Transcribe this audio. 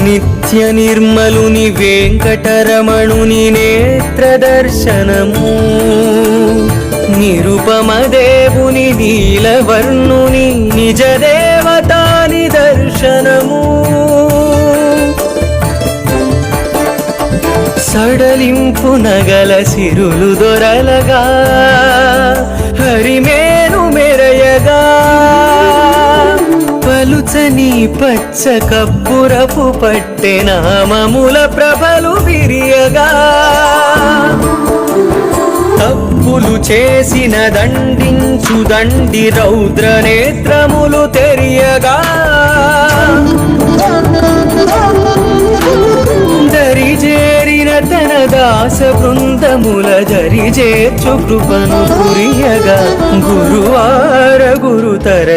నిత్య నిర్మలుని వెంకటరమణుని నేత్ర దర్శనము, నిరుపమ దేవుని నీలవర్ణుని నిజ దేవతాని దర్శనము, సడలింపు నగల సిరులు దొరలగా హరిమేను మెరయగా, పలుచని పచ్చ కప్పురపు పట్టె నామముల ప్రభలు విరియగా, తప్పులు చేసిన దండించు దండి రౌద్ర నేత్రములు తెరియగా, దరిజేరిన తన దాస బృందముల దరిజేర్చు కృపను కురియగా, గురువార గురుతర